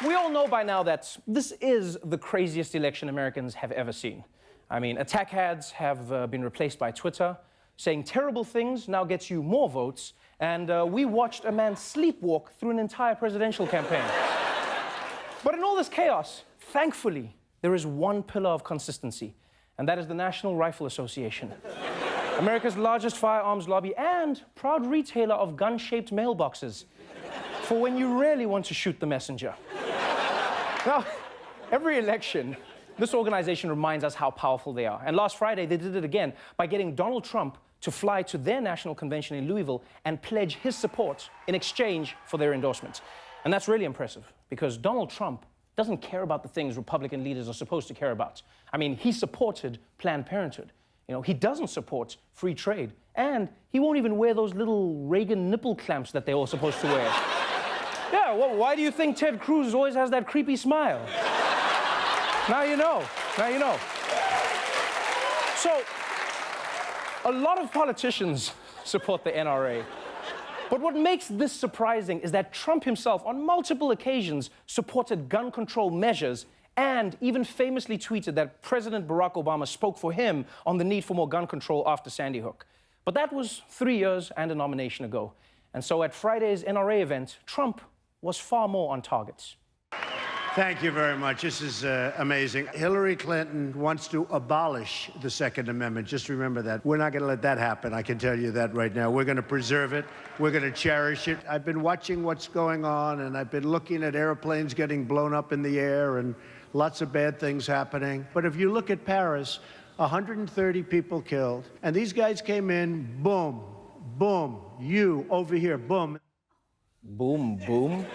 We all know by now that this is the craziest election Americans have ever seen. I mean, attack ads have been replaced by Twitter. Saying terrible things now gets you more votes. And we watched a man sleepwalk through an entire presidential campaign. But in all this chaos, thankfully, there is one pillar of consistency, and that is the National Rifle Association. America's largest firearms lobby and proud retailer of gun-shaped mailboxes for when you really want to shoot the messenger. Now, every election, this organization reminds us how powerful they are. And last Friday, they did it again by getting Donald Trump to fly to their national convention in Louisville and pledge his support in exchange for their endorsement. And that's really impressive, because Donald Trump doesn't care about the things Republican leaders are supposed to care about. I mean, he supported Planned Parenthood. You know, he doesn't support free trade. And he won't even wear those little Reagan nipple clamps that they're all supposed to wear. Yeah, well, why do you think Ted Cruz always has that creepy smile? Now you know. Now you know. So, a lot of politicians support the NRA. But what makes this surprising is that Trump himself, on multiple occasions, supported gun control measures and even famously tweeted that President Barack Obama spoke for him on the need for more gun control after Sandy Hook. But that was 3 years and a nomination ago. And so at Friday's NRA event, Trump was far more on target. Thank you very much. This is amazing. Hillary Clinton wants to abolish the Second Amendment. Just remember that. We're not going to let that happen. I can tell you that right now. We're going to preserve it. We're going to cherish it. I've been watching what's going on, and I've been looking at airplanes getting blown up in the air and lots of bad things happening. But if you look at Paris, 130 people killed, and these guys came in, boom, boom, you over here, boom. Boom, boom.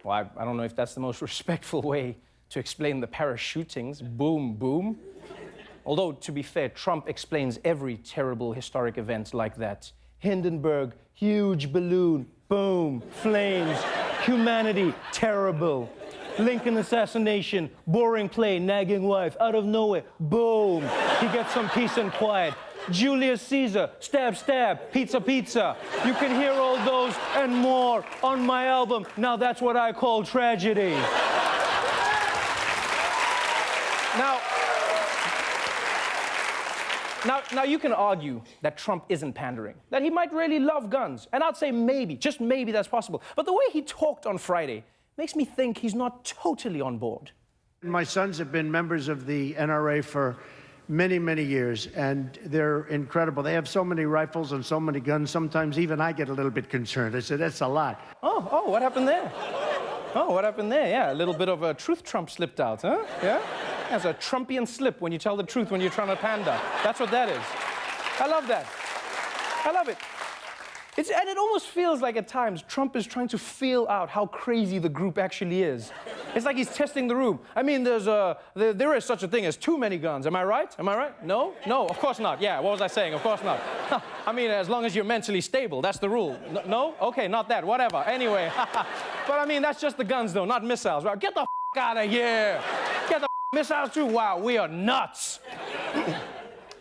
Well, I don't know if that's the most respectful way to explain the Paris shootings. Boom, boom. Although, to be fair, Trump explains every terrible historic event like that. Hindenburg, huge balloon, boom, flames, humanity, terrible. Lincoln assassination, boring plane, nagging wife, out of nowhere, boom. He gets some peace and quiet. Julius Caesar, stab, stab, pizza, pizza. You can hear all those and more on my album. Now that's what I call tragedy. Now you can argue that Trump isn't pandering, that he might really love guns. And I'd say maybe, just maybe that's possible. But the way he talked on Friday makes me think he's not totally on board. My sons have been members of the NRA for many, many years, and they're incredible. They have so many rifles and so many guns, sometimes even I get a little bit concerned. I said, that's a lot. Oh, what happened there? Oh, what happened there? Yeah, a little bit of a truth Trump slipped out, huh? Yeah? That's a Trumpian slip when you tell the truth when you're trying to pander. That's what that is. I love that. I love it. And it almost feels like at times Trump is trying to feel out how crazy the group actually is. It's like he's testing the room. I mean, there is such a thing as too many guns. Am I right? Am I right? No? No, of course not. Yeah, what was I saying? Of course not. I mean, as long as you're mentally stable, that's the rule. No? Okay, not that. Whatever. Anyway. But I mean, that's just the guns, though, not missiles. Right? Get the out of here. Get the missiles, too. Wow, we are nuts.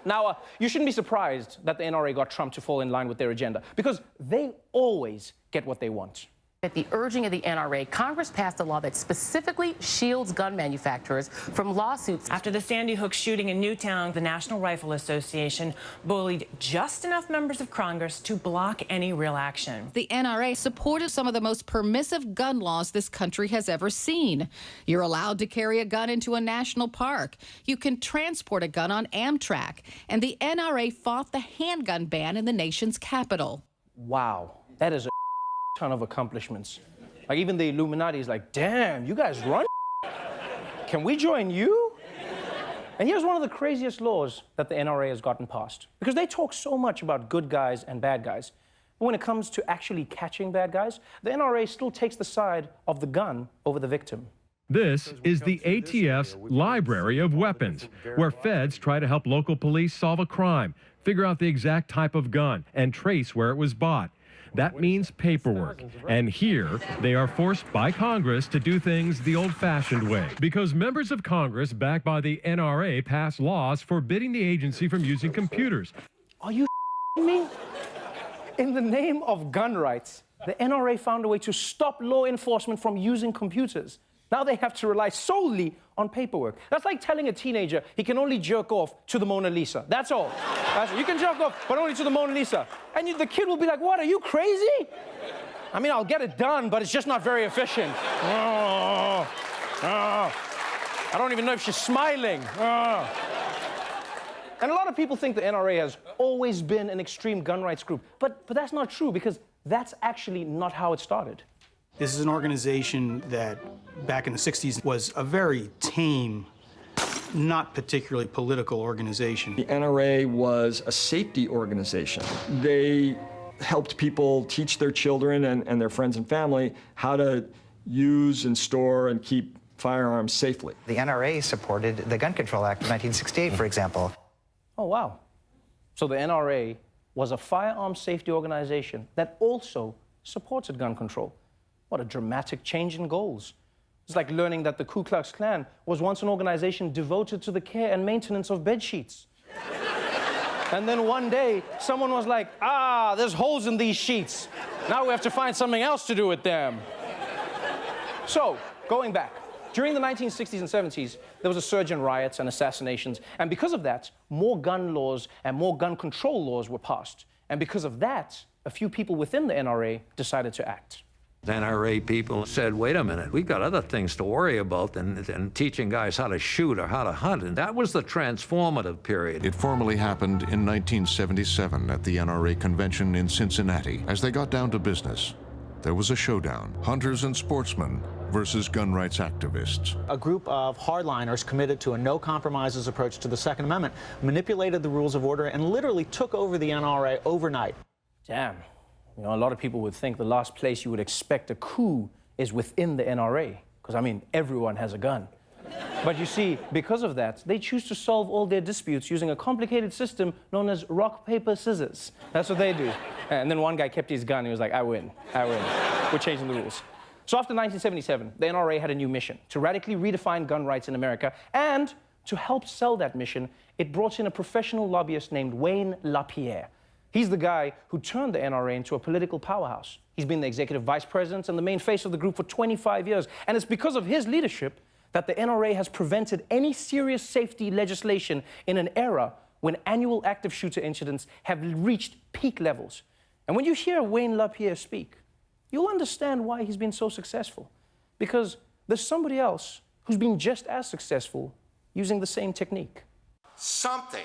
Now, you shouldn't be surprised that the NRA got Trump to fall in line with their agenda, because they always get what they want. At the urging of the NRA, Congress passed a law that specifically shields gun manufacturers from lawsuits. After the Sandy Hook shooting in Newtown, the National Rifle Association bullied just enough members of Congress to block any real action. The NRA supported some of the most permissive gun laws this country has ever seen. You're allowed to carry a gun into a national park. You can transport a gun on Amtrak. And the NRA fought the handgun ban in the nation's capital. Wow, that is a ton of accomplishments. Like, even the Illuminati is like, damn, you guys run? Can we join you? And here's one of the craziest laws that the NRA has gotten passed. Because they talk so much about good guys and bad guys. But when it comes to actually catching bad guys, the NRA still takes the side of the gun over the victim. This is the ATF's library of weapons, where feds try to help local police solve a crime, figure out the exact type of gun, and trace where it was bought. That means paperwork. And here, they are forced by Congress to do things the old-fashioned way. Because members of Congress, backed by the NRA, passed laws forbidding the agency from using computers. Are you me? In the name of gun rights, the NRA found a way to stop law enforcement from using computers. Now they have to rely solely on paperwork. That's like telling a teenager he can only jerk off to the Mona Lisa. That's all. You can jerk off, but only to the Mona Lisa. And the kid will be like, what, are you crazy? I mean, I'll get it done, but it's just not very efficient. I don't even know if she's smiling. And a lot of people think the NRA has always been an extreme gun rights group, but that's not true, because that's actually not how it started. This is an organization that, back in the 60s, was a very tame, not particularly political organization. The NRA was a safety organization. They helped people teach their children and their friends and family how to use and store and keep firearms safely. The NRA supported the Gun Control Act of 1968, for example. Oh, wow. So the NRA was a firearms safety organization that also supported gun control. What a dramatic change in goals. It's like learning that the Ku Klux Klan was once an organization devoted to the care and maintenance of bedsheets. And then one day, someone was like, there's holes in these sheets. Now we have to find something else to do with them. So, going back, during the 1960s and 70s, there was a surge in riots and assassinations. And because of that, more gun laws and more gun control laws were passed. And because of that, a few people within the NRA decided to act. The NRA people said, wait a minute, we've got other things to worry about than teaching guys how to shoot or how to hunt. And that was the transformative period. It formally happened in 1977 at the NRA convention in Cincinnati. As they got down to business, there was a showdown. Hunters and sportsmen versus gun rights activists. A group of hardliners committed to a no-compromises approach to the Second Amendment manipulated the rules of order and literally took over the NRA overnight. Damn. You know, a lot of people would think the last place you would expect a coup is within the NRA, because, I mean, everyone has a gun. But you see, because of that, they choose to solve all their disputes using a complicated system known as rock, paper, scissors. That's what they do. And then one guy kept his gun. He was like, I win. We're changing the rules. So after 1977, the NRA had a new mission, to radically redefine gun rights in America. And to help sell that mission, it brought in a professional lobbyist named Wayne LaPierre. He's the guy who turned the NRA into a political powerhouse. He's been the executive vice president and the main face of the group for 25 years. And it's because of his leadership that the NRA has prevented any serious safety legislation in an era when annual active shooter incidents have reached peak levels. And when you hear Wayne LaPierre speak, you'll understand why he's been so successful. Because there's somebody else who's been just as successful using the same technique. Something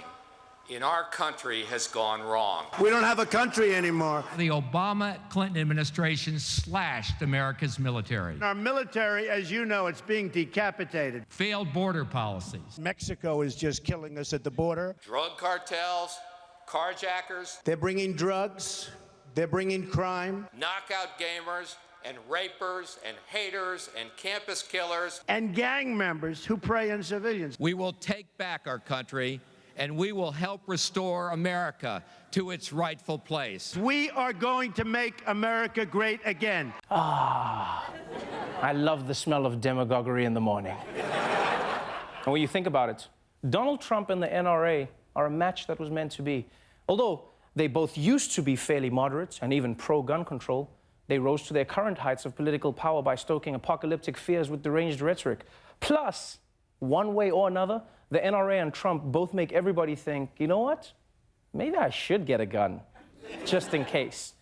in our country has gone wrong. We don't have a country anymore. The Obama-Clinton administration slashed America's military. Our military, as you know, it's being decapitated. Failed border policies. Mexico is just killing us at the border. Drug cartels, carjackers. They're bringing drugs. They're bringing crime. Knockout gamers and rapers and haters and campus killers. And gang members who prey on civilians. We will take back our country, and we will help restore America to its rightful place. We are going to make America great again. I love the smell of demagoguery in the morning. And when you think about it, Donald Trump and the NRA are a match that was meant to be. Although they both used to be fairly moderate and even pro-gun control, they rose to their current heights of political power by stoking apocalyptic fears with deranged rhetoric. Plus, one way or another, the NRA and Trump both make everybody think, you know what? Maybe I should get a gun, just in case.